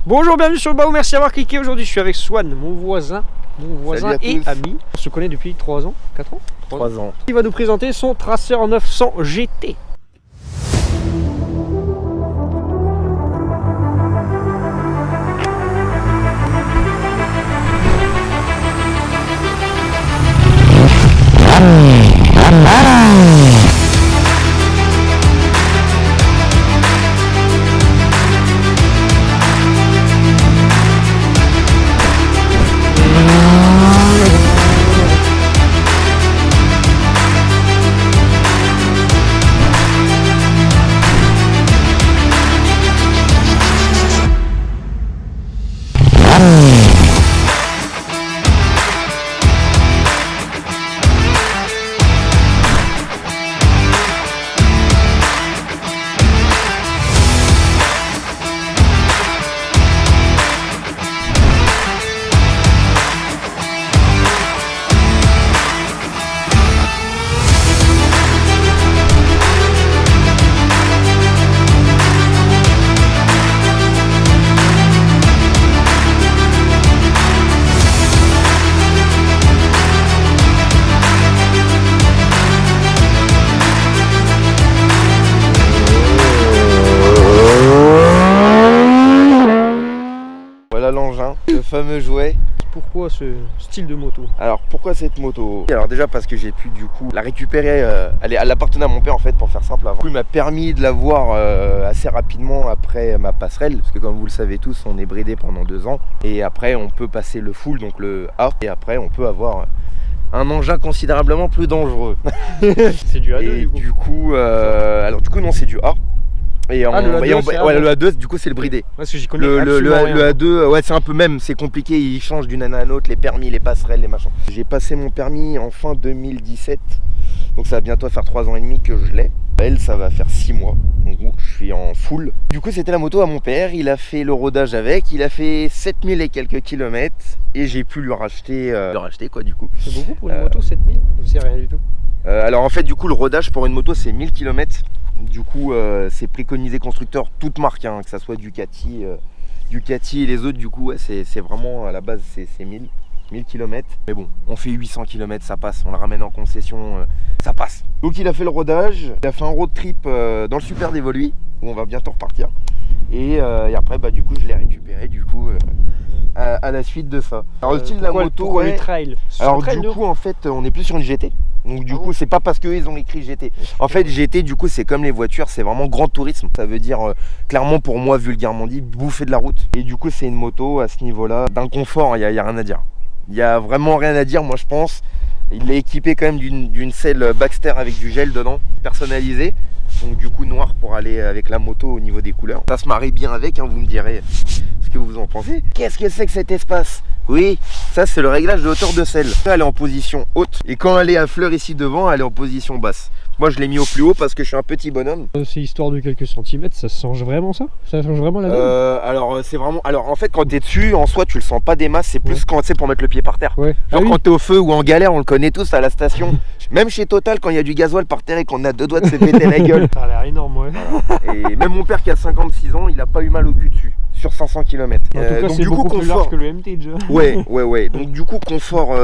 Bonjour, bienvenue sur le Bao, merci d'avoir cliqué. Aujourd'hui je suis avec Swan, mon voisin et ami. On se connaît depuis 3 ans, 4 ans 3 ans. Il va nous présenter son Tracer 900 GT. Voilà l'engin, le fameux jouet. Pourquoi ce style de moto? Alors pourquoi cette moto? Alors déjà parce que j'ai pu du coup la récupérer, elle appartenait à mon père en fait, pour faire simple avant. Du coup il m'a permis de l'avoir assez rapidement après ma passerelle, parce que comme vous le savez tous, on est bridé pendant 2 ans. Et après on peut passer le full, donc le A, et après on peut avoir un engin considérablement plus dangereux. C'est du A2 et du coup. Alors du coup non, c'est du A. Et le A2, le A2 du coup c'est le bridé. Parce que j'y connais Le rien. A2 ouais, c'est un peu même, c'est compliqué, il change d'une année à une autre, les permis, les passerelles, les machins. J'ai passé mon permis en fin 2017, donc ça va bientôt faire 3 ans et demi que je l'ai. Elle, ça va faire 6 mois, donc je suis en full. Du coup c'était la moto à mon père, il a fait le rodage avec, il a fait 7000 et quelques kilomètres et j'ai pu lui racheter quoi du coup. C'est beaucoup pour une moto 7000 ou c'est rien du tout? Alors en fait du coup le rodage pour une moto c'est 1000 km. Du coup c'est préconisé constructeur toute marque, hein, que ça soit Ducati et les autres. Du coup ouais, c'est vraiment à la base c'est 1000 km. Mais bon, on fait 800 km, ça passe, on le ramène en concession, ça passe. Donc il a fait le rodage, il a fait un road trip dans le Super d'Evolui où on va bientôt repartir. Et après bah du coup je l'ai récupéré du coup à la suite de ça. Alors le style de la moto, ouais. Le trail. Alors du coup en fait on est plus sur une GT. Donc du coup c'est pas parce qu'ils ont écrit GT. En fait GT du coup c'est comme les voitures, c'est vraiment grand tourisme. Ça veut dire clairement pour moi vulgairement dit bouffer de la route. Et du coup c'est une moto à ce niveau là d'un confort, il y a rien à dire. Il y a vraiment rien à dire moi je pense. Il est équipé quand même d'une selle Baxter avec du gel dedans, personnalisé. Donc du coup noir pour aller avec la moto au niveau des couleurs. Ça se marie bien avec, hein, vous me direz ce que vous en pensez. Qu'est-ce que c'est que cet espace? Oui, ça c'est le réglage de hauteur de selle. Elle est en position haute et quand elle est à fleur ici devant, elle est en position basse. Moi je l'ai mis au plus haut parce que je suis un petit bonhomme. C'est histoire de quelques centimètres, ça change vraiment ça? Ça change vraiment la donne? Alors c'est vraiment... Alors en fait quand t'es dessus, en soi tu le sens pas des masses, c'est plus quand c'est pour mettre le pied par terre. Ouais. Genre quand t'es au feu ou en galère, on le connaît tous à la station. Même chez Total quand il y a du gasoil par terre et qu'on a 2 doigts de se péter la gueule. Ça a l'air énorme, ouais. Et même mon père qui a 56 ans, il a pas eu mal au cul dessus. Sur 500 km. En tout cas, c'est beaucoup plus large que le MT déjà. Ouais. Donc du coup, confort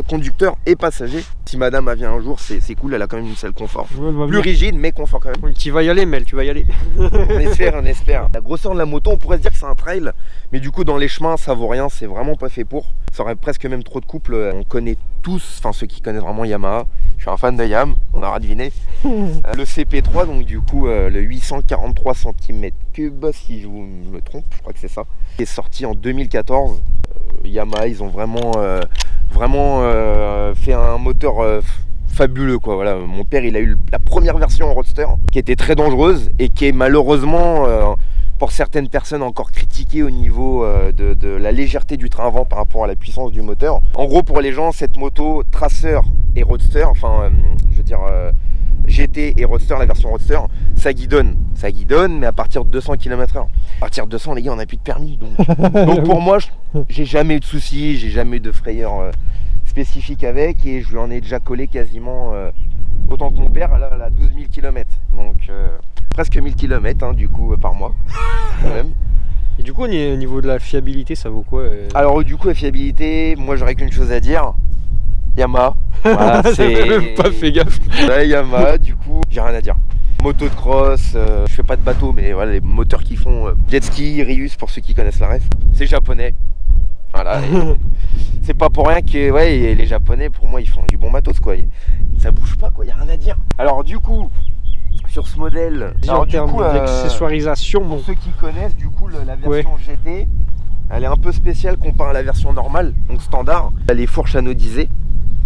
conducteur et passager. Si madame vient un jour, c'est cool, elle a quand même une selle confort. Plus rigide, mais confort quand même. Tu vas y aller, Mel, tu vas y aller. On espère. La grosseur de la moto, on pourrait se dire que c'est un trail, mais du coup, dans les chemins, ça vaut rien, c'est vraiment pas fait pour. Ça aurait presque même trop de couple. On connaît tous, enfin ceux qui connaissent vraiment Yamaha. Je suis un fan de Yam, on aura deviné. Le CP3, donc du coup, le 843 cm3, si je me trompe, je crois que c'est ça, qui est sorti en 2014. Yamaha, ils ont vraiment fait un moteur fabuleux quoi. Voilà, mon père il a eu la première version en roadster qui était très dangereuse et qui est malheureusement pour certaines personnes encore critiquée au niveau de la légèreté du train avant par rapport à la puissance du moteur. En gros pour les gens, cette moto Tracer et roadster, enfin je veux dire GT et roadster, la version roadster, ça guidonne, mais à partir de 200 km/h. À partir de 200 les gars, on n'a plus de permis, donc pour moi j'ai jamais eu de soucis, j'ai jamais eu de frayeur spécifique avec, et je lui en ai déjà collé quasiment autant que mon père. Là elle a 12 000 km, donc presque 1000 km hein, du coup par mois quand même. Et du coup, au niveau de la fiabilité, ça vaut quoi Alors du coup, la fiabilité, moi j'aurais qu'une chose à dire. Yamaha. Voilà, J'avais même pas fait gaffe. Ouais, Yamaha, du coup, j'ai rien à dire. Moto de cross, je fais pas de bateau, mais voilà, les moteurs qui font jet ski, Rius pour ceux qui connaissent la ref. C'est japonais. Voilà. C'est pas pour rien que ouais, les japonais, pour moi, ils font du bon matos, quoi. Ça bouge pas, quoi, y a rien à dire. Alors du coup, sur ce modèle, en termes d'accessoirisation, pour ceux qui connaissent, du coup, la version GT, elle est un peu spéciale comparée à la version normale, donc standard. Elle est fourche anodisée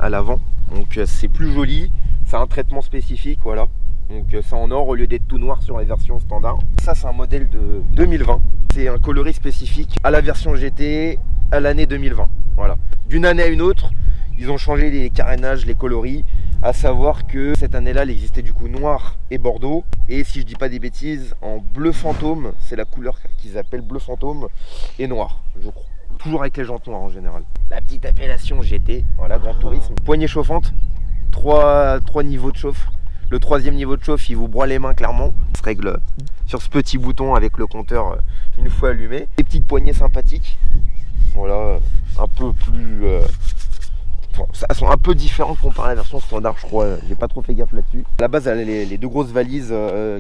à l'avant, donc c'est plus joli, c'est un traitement spécifique, voilà. Donc c'est en or au lieu d'être tout noir sur les versions standard. Ça c'est un modèle de 2020, c'est un coloris spécifique à la version GT à l'année 2020, voilà. D'une année à une autre, ils ont changé les carénages, les coloris, à savoir que cette année-là, il existait du coup noir et bordeaux, et si je dis pas des bêtises, en bleu fantôme, c'est la couleur qu'ils appellent bleu fantôme, et noir, je crois. Toujours avec les jantes noires en général. La petite appellation GT, voilà, grand tourisme. Poignée chauffante, 3 niveaux de chauffe. Le 3e niveau de chauffe, il vous broie les mains clairement. Ça se règle sur ce petit bouton avec le compteur une fois allumé. Des petites poignées sympathiques. Voilà, un peu plus... elles sont un peu différentes comparé à la version standard, je crois. J'ai pas trop fait gaffe là-dessus. À la base, elle a les 2 grosses valises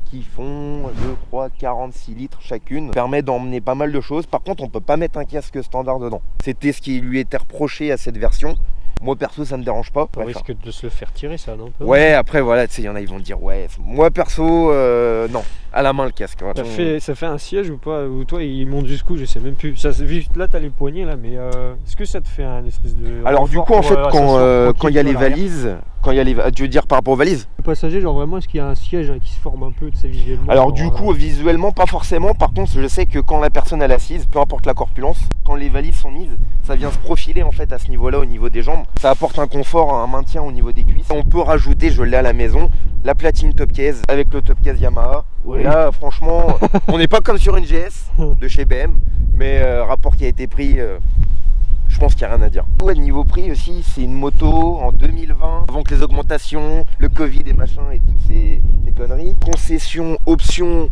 qui font, je crois, 46 litres chacune. Permet d'emmener pas mal de choses. Par contre, on peut pas mettre un casque standard dedans. C'était ce qui lui était reproché à cette version. Moi perso, ça me dérange pas. On risque de se le faire tirer, ça, non? Ouais, après voilà, tu sais, il y en a, ils vont dire ouais. Moi perso, non, à la main le casque. Voilà. Ça fait un siège ou pas? Ou toi, il monte jusqu'où? Je sais même plus. Là, t'as les poignets là, mais est-ce que ça te fait un espèce de... Alors du coup, en fait, quand il y a les valises, tu veux dire par rapport aux valises? Le passager, genre vraiment, est-ce qu'il y a un siège qui se forme un peu, de sais, visuellement? Alors du coup, visuellement, pas forcément. Par contre, je sais que quand la personne est assise, peu importe la corpulence, quand les valises sont mises, ça vient se profiler en fait à ce niveau-là, au niveau des jambes. Ça apporte un confort, un maintien au niveau des cuisses. On peut rajouter, je l'ai à la maison, la platine top case avec le top case Yamaha. Ouais. Et là, franchement, on n'est pas comme sur une GS de chez BM, mais rapport qui a été pris, je pense qu'il n'y a rien à dire. Ouais, niveau prix aussi, c'est une moto en 2020, avant que les augmentations, le Covid et machin et toutes ces conneries. Concession, option,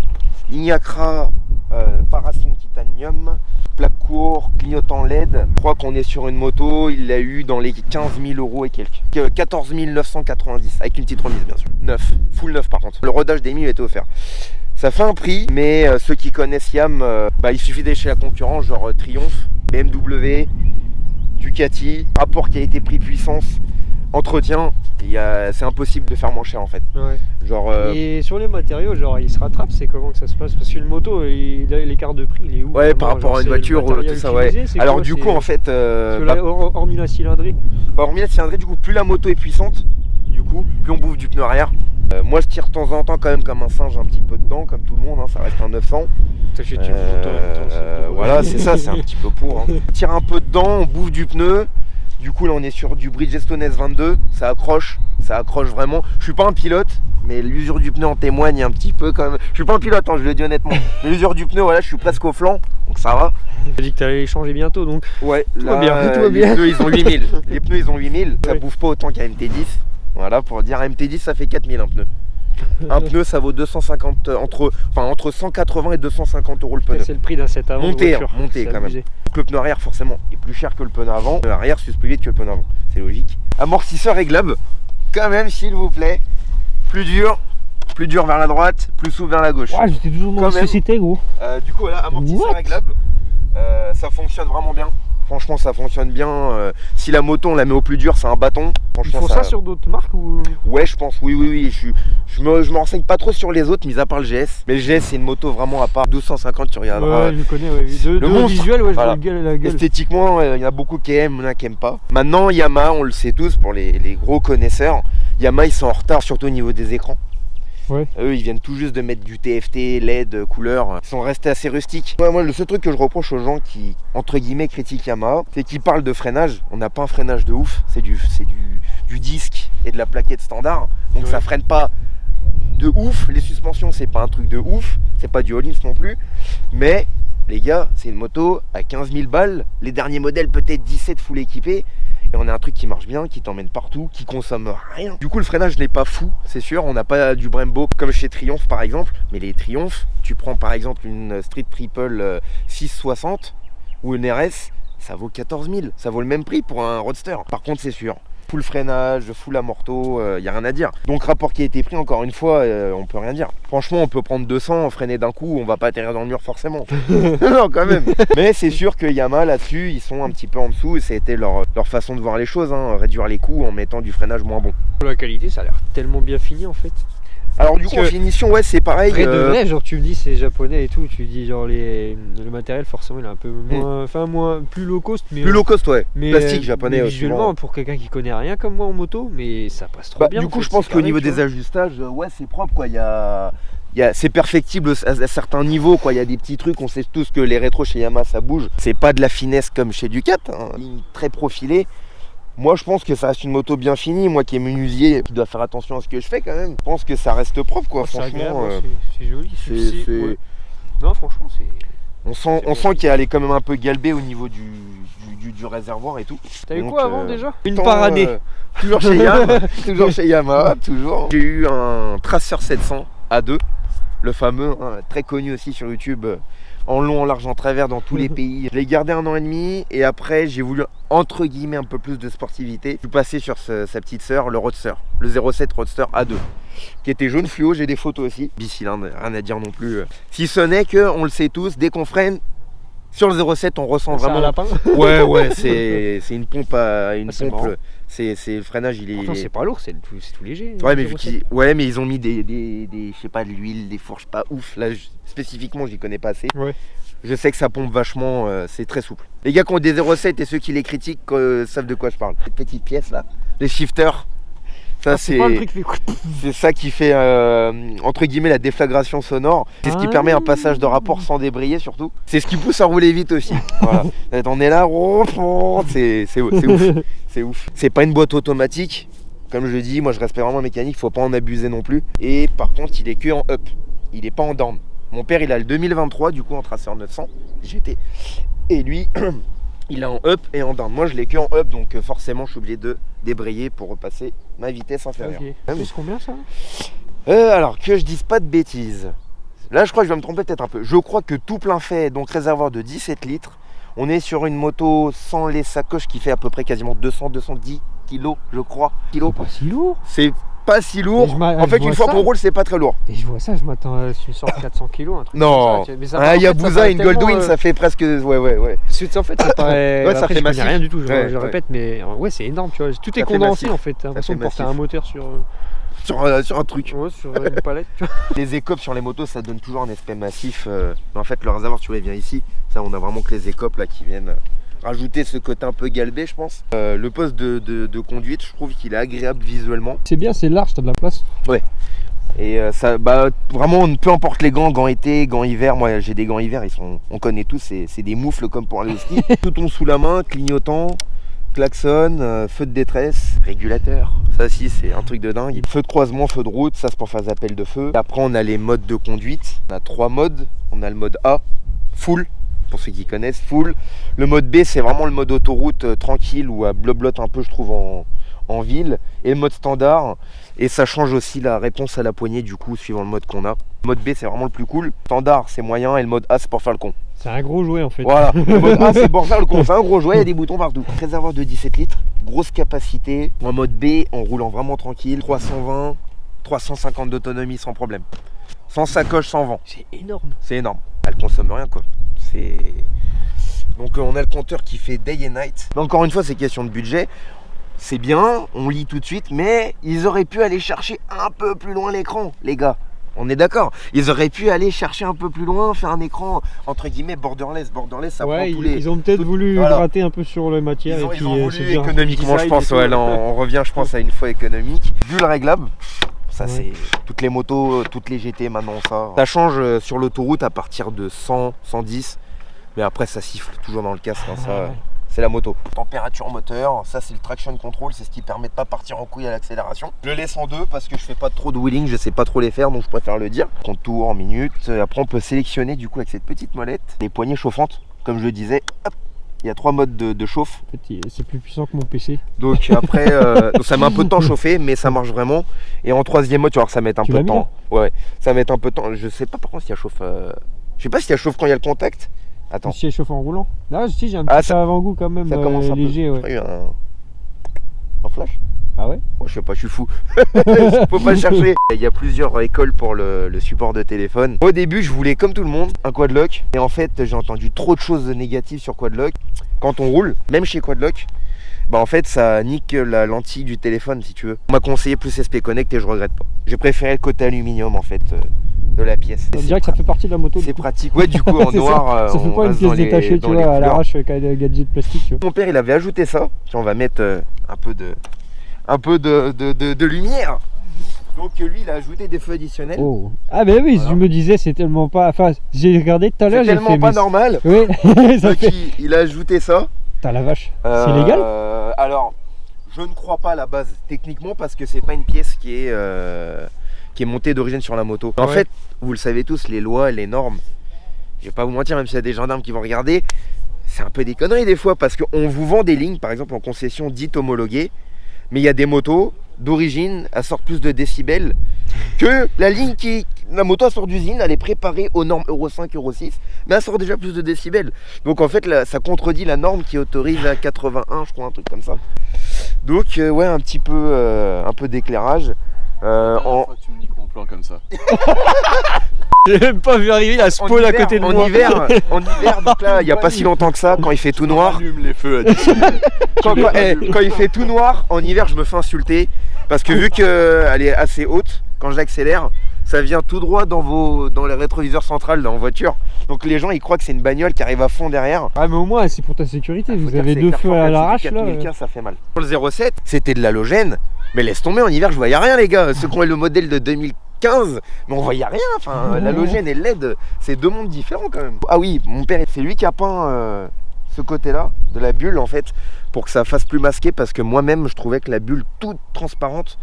ligne Acra, Parason titanium, plaque court, clignotant LED. Je crois qu'on est sur une moto, il l'a eu dans les 15 000 euros et quelques. 14 990, avec une petite remise bien sûr. Neuf, full neuf par contre. Le rodage des 1000 était offert. Ça fait un prix, mais ceux qui connaissent Yam, il suffit d'aller chez la concurrence, genre Triumph, BMW, Ducati, rapport qui a été prix puissance, entretien, c'est impossible de faire moins cher en fait. Ouais. Genre, et sur les matériaux, genre ils se rattrapent, c'est comment que ça se passe? Parce qu'une moto, l'écart de prix, il est où? Ouais, par rapport à une voiture, tout ça, ouais. Alors quoi, du coup, en fait... hormis la cylindrée. Hormis la cylindrée, du coup, plus la moto est puissante, du coup, plus on bouffe du pneu arrière. Moi, je tire de temps en temps quand même comme un singe un petit peu dedans, comme tout le monde, hein, ça reste un 900. Voilà, c'est ça, c'est un petit peu pour. Hein. On tire un peu dedans, on bouffe du pneu. Du coup, là, on est sur du Bridgestone S22. Ça accroche vraiment. Je suis pas un pilote, mais l'usure du pneu en témoigne un petit peu quand même. Je suis pas un pilote, hein, je le dis honnêtement. Mais l'usure du pneu, voilà, je suis presque au flanc, donc ça va. Tu as dit que tu allais les changer bientôt, donc. Ouais, tout va bien. Les pneus, ils ont 8000. Les pneus, ils ont 8000. Ça bouffe pas autant qu'un MT10. Voilà, pour dire, un MT10, ça fait 4000 un pneu. Un pneu, ça vaut 250, entre 180 et 250 euros le pneu. C'est le prix d'un 7 avant. Monté quand même. Donc le pneu arrière, forcément, est plus cher que le pneu avant. Le pneu arrière s'use plus vite que le pneu avant. C'est logique. Amortisseur réglable, quand même, s'il vous plaît. Plus dur vers la droite, plus souple vers la gauche. Ouais, j'étais toujours dans la société, gros. Du coup, voilà, amortisseur réglable. Ça fonctionne vraiment bien. Franchement, ça fonctionne bien. Si la moto, on la met au plus dur, c'est un bâton. Franchement, ils font ça sur d'autres marques ou... Ouais, je pense, oui. Je me renseigne pas trop sur les autres, mis à part le GS. Mais le GS, c'est une moto vraiment à part. 1250, tu regarderas. Ouais, je le connais, ouais. Le visuel, ouais, voilà. Je vois la gueule. Esthétiquement, il y en a beaucoup qui aiment, il y en a qui aiment pas. Maintenant, Yamaha, on le sait tous, pour les gros connaisseurs, Yamaha, ils sont en retard, surtout au niveau des écrans. Ouais. Eux, ils viennent tout juste de mettre du TFT, LED, couleur. Ils sont restés assez rustiques. Ouais, moi, le seul truc que je reproche aux gens qui, entre guillemets, critiquent Yamaha, c'est qu'ils parlent de freinage. On n'a pas un freinage de ouf. C'est du disque et de la plaquette standard. Donc ça freine pas de ouf. Les suspensions, c'est pas un truc de ouf. C'est pas du Hollins non plus. Mais, les gars, c'est une moto à 15 000 balles. Les derniers modèles, peut-être 17 full équipés. Et on a un truc qui marche bien, qui t'emmène partout, qui consomme rien. Du coup le freinage n'est pas fou, c'est sûr, on n'a pas du Brembo comme chez Triumph par exemple, mais les Triumph, tu prends par exemple une Street Triple 660 ou une RS, ça vaut 14 000, ça vaut le même prix pour un Roadster. Par contre c'est sûr, full freinage, full amorto, y a rien à dire. Donc rapport qui a été pris, encore une fois, on peut rien dire. Franchement, on peut prendre 200, freiner d'un coup, on va pas atterrir dans le mur forcément. Non, quand même. Mais c'est sûr que Yamaha là-dessus, ils sont un petit peu en dessous et ça a été leur façon de voir les choses, hein, réduire les coûts en mettant du freinage moins bon. La qualité, ça a l'air tellement bien fini en fait. Alors du coup en finition, ouais, c'est pareil. Vrai de vrai, genre tu me dis c'est japonais et tout, tu dis genre le matériel forcément il est un peu moins, enfin plus low cost, mais plus low cost, ouais. Mais plastique japonais. Mais visuellement pour quelqu'un qui connaît rien comme moi en moto, mais ça passe trop bien. Du coup je pense qu'au niveau des ajustages, ouais c'est propre quoi. C'est perfectible à certains niveaux quoi. Il y a des petits trucs, on sait tous que les rétros chez Yamaha ça bouge. C'est pas de la finesse comme chez Ducat, hein. Ligne très profilée. Moi je pense que ça reste une moto bien finie, moi qui est menuisier, qui dois faire attention à ce que je fais quand même. Je pense que ça reste propre quoi, franchement. C'est joli, ouais. Non franchement c'est... On sent qu'elle est quand même un peu galbée au niveau du réservoir et tout. T'as eu quoi avant déjà? Une par année. Toujours chez Yamaha, toujours chez Yamaha, toujours. J'ai eu un Tracer 700 A2, le fameux, hein, très connu aussi sur YouTube, en long, en large, en travers dans tous les pays. Je l'ai gardé 1 an et demi et après j'ai voulu entre guillemets un peu plus de sportivité. Je suis passé sur sa petite sœur, le Roadster, le 07 Roadster A2, qui était jaune fluo, j'ai des photos aussi. Bicylindre, rien à dire non plus. Si ce n'est que, on le sait tous, dès qu'on freine sur le 07, on ressent vraiment. Un lapin. Ouais, c'est une pompe à une pompe. Marrant. C'est le freinage, il est. Pourtant, c'est pas lourd, c'est tout léger. Ouais, mais ils ont mis des je sais pas, de l'huile, des fourches pas ouf. Là, spécifiquement, j'y connais pas assez. Ouais. Je sais que ça pompe vachement, c'est très souple. Les gars qui ont des 07 et ceux qui les critiquent savent de quoi je parle. Cette petite pièce là, les shifters. Ça c'est ça qui fait entre guillemets la déflagration sonore. C'est ce qui permet un passage de rapport sans débrayer surtout. C'est ce qui pousse à rouler vite aussi. Voilà. On est là, c'est ouf. C'est ouf. C'est pas une boîte automatique. Comme je dis, moi je respecte vraiment mécanique, faut pas en abuser non plus. Et par contre, il est que en up. Il est pas en down. Mon père il a le 2023 du coup en Tracer 900 GT. Et lui il est en up et en down. Moi je l'ai que en up, donc forcément je suis obligé de débrayer pour repasser ma vitesse inférieure. Okay. C'est combien ça? Alors que je dise pas de bêtises. Là je crois que je vais me tromper peut-être un peu. Je crois que tout plein fait, donc réservoir de 17 litres. On est sur une moto sans les sacoches qui fait à peu près quasiment 200-210 kilos je crois. C'est pas si lourd. C'est pas si lourd. En fait une fois qu'on roule c'est pas très lourd. Et je vois ça, je m'attends à une sorte de 400 kilos, un truc non. comme ça. Un Yabusa, une Goldwing, ça fait presque... Ouais. Parce que en fait ça paraît... Ouais, ça après, fait je massif. connais rien du tout, je répète, mais ouais c'est énorme, tu vois. Tout est condensé en fait, t'as l'impression de porter un moteur sur un truc. Ouais, sur une palette, tu vois. Les écopes sur les motos ça donne toujours un aspect massif. Mais en fait le réservoir tu vois il vient ici. Ça on a vraiment que les écopes là qui viennent... rajouter ce côté un peu galbé je pense. Le poste de conduite je trouve qu'il est agréable visuellement. C'est bien, c'est large, t'as de la place. Ouais. Et ça vraiment peu importe les gants été, gants hiver, moi j'ai des gants hiver, on connaît tous, c'est des moufles comme pour aller au ski. Tout tombe sous la main, clignotant, klaxon, feu de détresse, régulateur. Ça aussi c'est un truc de dingue. Feu de croisement, feu de route, ça c'est pour faire des appels de feu. Après on a les modes de conduite, on a 3 modes. On a le mode A, full. Pour ceux qui connaissent, full. Le mode B c'est vraiment le mode autoroute tranquille ou à bloblotte un peu je trouve en ville. Et le mode standard, et ça change aussi la réponse à la poignée du coup suivant le mode qu'on a. Le mode B c'est vraiment le plus cool, standard c'est moyen et le mode A c'est pour faire le con. C'est un gros jouet en fait. Voilà, le mode A c'est pour faire le con, c'est un gros jouet, il y a des boutons partout. Réservoir de 17 litres, grosse capacité. En mode B en roulant vraiment tranquille, 320, 350 d'autonomie sans problème. Sans sacoche, sans vent. C'est énorme. C'est énorme, elle consomme rien quoi. Donc on a le compteur qui fait day and night. Mais encore une fois c'est question de budget. C'est bien, on lit tout de suite, mais ils auraient pu aller chercher un peu plus loin l'écran, les gars. On est d'accord. Ils auraient pu aller chercher un peu plus loin, faire un écran entre guillemets borderless. Borderless, ça prend tous les... Ils ont peut-être voulu gratter un peu sur la matière. Ils ont voulu économiquement, je pense. Ouais, là, on revient, je pense, à une fois économique. Bulle réglable. Ça, c'est toutes les motos, toutes les GT maintenant, ça. Ça change sur l'autoroute à partir de 100, 110. Mais après, ça siffle toujours dans le casque. Hein, ça, c'est la moto. Température moteur, ça c'est le traction control, c'est ce qui permet de pas partir en couille à l'accélération. Je le laisse en 2 parce que je fais pas trop de wheeling, je sais pas trop les faire, donc je préfère le dire. Contour en minutes. Après, on peut sélectionner du coup avec cette petite molette les poignées chauffantes, comme je le disais. Hop, Il y a 3 modes de chauffe. En fait, c'est plus puissant que mon PC. Donc après, donc ça met un peu de temps à chauffer, mais ça marche vraiment. Et en 3e mode, tu vois, ça met un peu de temps. Ouais, ça met un peu de temps. Je sais pas par contre si elle chauffe. Je sais pas si elle chauffe quand il y a le contact. Attends. Si elle chauffe en roulant. Là, si j'ai un petit avant-goût quand même. Ça commence léger. Ouais. Un flash. Ah ouais? Je sais pas, je suis fou. Faut pas le chercher. Il y a plusieurs écoles pour le support de téléphone. Au début, je voulais comme tout le monde un quad lock. Et en fait, j'ai entendu trop de choses négatives sur quad lock. Quand on roule, même chez quad lock, bah en fait ça nique la lentille du téléphone si tu veux. On m'a conseillé plus SP Connect et je regrette pas. J'ai préféré le côté aluminium en fait de la pièce. On dirait que ça fait partie de la moto. C'est pratique. Ouais, du coup en noir. Ça fait pas une pièce détachée, tu vois, à l'arrache avec un gadget plastique. Tu vois. Mon père il avait ajouté ça. On va mettre un peu de lumière. Donc lui il a ajouté des feux additionnels. Oh. Ah ben oui, voilà. Je me disais c'est tellement pas. Enfin j'ai regardé tout à l'heure. C'est tellement pas normal. Oui. Donc il a ajouté ça. T'as la vache. C'est légal? Alors je ne crois pas à la base techniquement parce que c'est pas une pièce qui est montée d'origine sur la moto. En fait, vous le savez tous, les lois, les normes. Je vais pas vous mentir, même s'il y a des gendarmes qui vont regarder, c'est un peu des conneries des fois parce qu'on vous vend des lignes, par exemple en concession dites homologuées, mais il y a des motos d'origine, elles sortent plus de décibels que la ligne la moto elle sort d'usine, elle est préparée aux normes Euro 5, Euro 6, mais elle sort déjà plus de décibels. Donc en fait là, ça contredit la norme qui autorise à 81, je crois, un truc comme ça. Donc ouais, un peu d'éclairage. Fois que tu me niques mon plan comme ça. J'ai même pas vu arriver la spawn à côté de moi. En hiver, donc là, il n'y a pas si longtemps que ça, quand il fait tout noir. Allume les feux Quand il fait tout noir, en hiver, je me fais insulter. Parce que vu qu'elle est assez haute, quand j'accélère, ça vient tout droit dans les rétroviseurs centrales dans la voiture. Donc les gens, ils croient que c'est une bagnole qui arrive à fond derrière. Ah mais au moins, c'est pour ta sécurité. Vous avez 2 feux à l'arrache là. 4015, ça fait mal. Pour le 07, c'était de l'halogène. Mais laisse tomber, en hiver, je voyais rien, les gars. Ceux qui ont le modèle de 2015, mais on voyait rien. Enfin, l'halogène et le LED, c'est 2 mondes différents quand même. Ah oui, mon père, c'est lui qui a peint ce côté-là de la bulle en fait, pour que ça fasse plus masqué, parce que moi-même, je trouvais que la bulle toute transparente,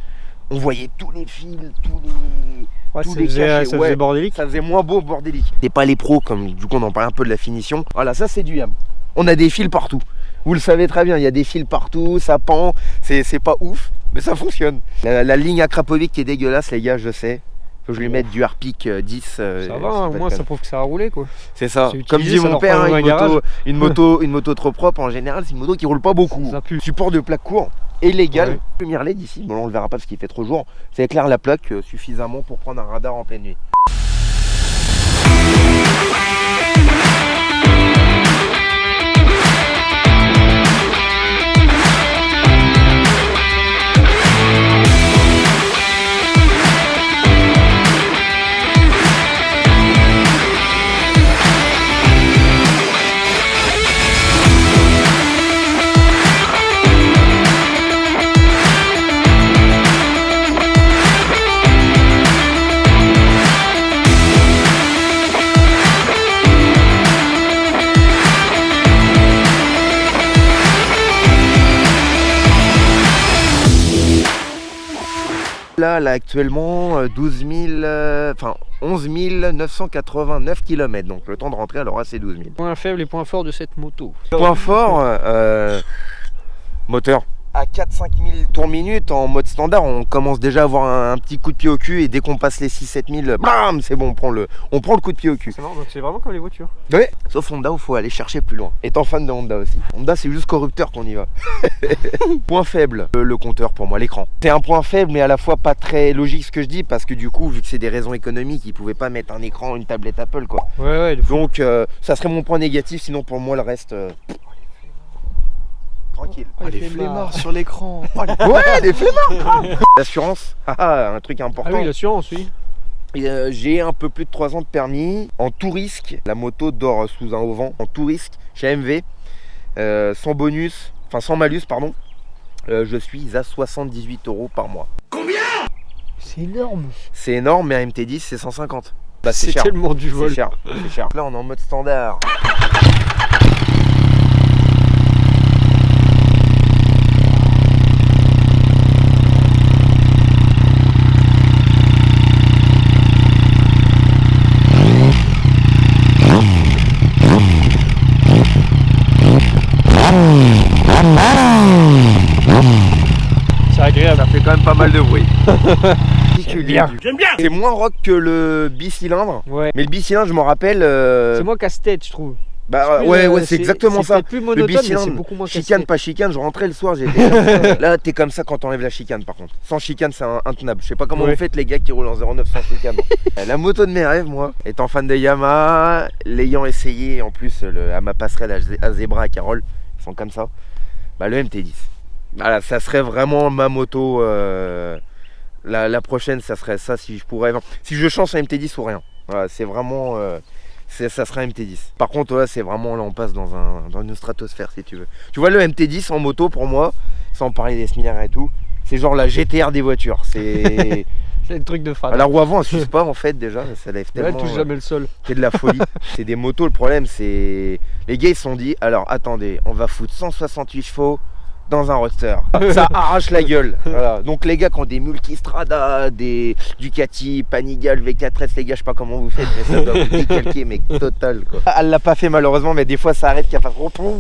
on voyait tous les fils, tous les cachets. Ça faisait bordélique. Ça faisait moins beau, bordélique. C'est pas les pros, comme du coup on en parlait un peu de la finition. Voilà, ça c'est du YAM. On a des fils partout. Vous le savez très bien, il y a des fils partout, ça pend, c'est pas ouf, mais ça fonctionne. La ligne à Krapovic qui est dégueulasse, les gars, je sais. Faut que je lui mette du Harpic 10. Ça va, au moins ça prouve que ça a roulé quoi. C'est ça. Comme dit mon père, hein, une moto trop propre en général, c'est une moto qui roule pas beaucoup. Support de plaque court est légal. Lumière LED ici, bon là on le verra pas parce qu'il fait trop jour. Ça éclaire la plaque suffisamment pour prendre un radar en pleine nuit. Là actuellement 11 989 km, donc le temps de rentrer alors c'est 12 000. Point faible et point fort de cette moto. Point fort, moteur. À 4-5 000 tours minute en mode standard, on commence déjà à avoir un petit coup de pied au cul, et dès qu'on passe les 6-7 000, bam, c'est bon, on prend le coup de pied au cul. C'est marrant, donc c'est vraiment comme les voitures. Ouais, sauf Honda où il faut aller chercher plus loin. Étant fan de Honda aussi. Honda c'est juste corrupteur qu'on y va. Point faible, le compteur pour moi, l'écran. C'est un point faible mais à la fois pas très logique ce que je dis, parce que du coup vu que c'est des raisons économiques, ils pouvaient pas mettre un écran, une tablette Apple quoi. Ouais, donc ça serait mon point négatif, sinon pour moi le reste... Tranquille. Les flemmards sur l'écran. Ouais, les flemmards. L'assurance, un truc important. Ah oui, l'assurance, oui. J'ai un peu plus de 3 ans de permis. En tout risque, la moto dort sous un auvent. En tout risque, chez AMV, sans malus, pardon. Je suis à 78 € par mois. Combien? C'est énorme. C'est énorme, mais un MT10 c'est 150. Bah, c'est tellement du vol. C'est cher. Là on est en mode standard. ça fait quand même pas mal de bruit. J'aime bien. C'est moins rock que le bicylindre. Ouais. Mais le bicylindre, je m'en rappelle. C'est moins casse-tête, je trouve. Bah Plus, ouais, c'est exactement ça. C'est plus monotone, mais c'est beaucoup moins chicane, casse-tête. pas chicane, je rentrais le soir, j'étais comme ça. Là, t'es comme ça quand t'enlèves la chicane par contre. Sans chicane, c'est intenable. Je sais pas comment vous faites les gars qui roulent en 0,9 sans chicane. La moto de mes rêves, moi, étant fan de Yamaha, l'ayant essayé en plus à ma passerelle à Zebra à Carole, ils sont comme ça. Bah le MT10. Voilà, ça serait vraiment ma moto. La prochaine, ça serait ça si je pourrais. Si je change un MT10 ou rien. Voilà, c'est vraiment. Ça serait un MT10. Par contre, ouais, c'est vraiment là, on passe dans une stratosphère si tu veux. Tu vois, le MT10 en moto, pour moi, sans parler des similaires et tout, c'est genre la GTR des voitures. C'est. C'est le truc de fan. À la roue avant, elle suce pas en fait déjà. Ça lève tellement. Elle touche jamais le sol. C'est de la folie. C'est des motos, le problème, c'est. Les gars, ils se sont dit, alors attendez, on va foutre 168 chevaux dans un roadster. Ça arrache la gueule. Voilà. Donc les gars qui ont des Multistrada, des Ducati, Panigale, V4S, les gars, je sais pas comment vous faites, mais ça doit vous décalquer, mais total quoi. Elle l'a pas fait malheureusement, mais des fois ça arrive qu'il y a pas trop.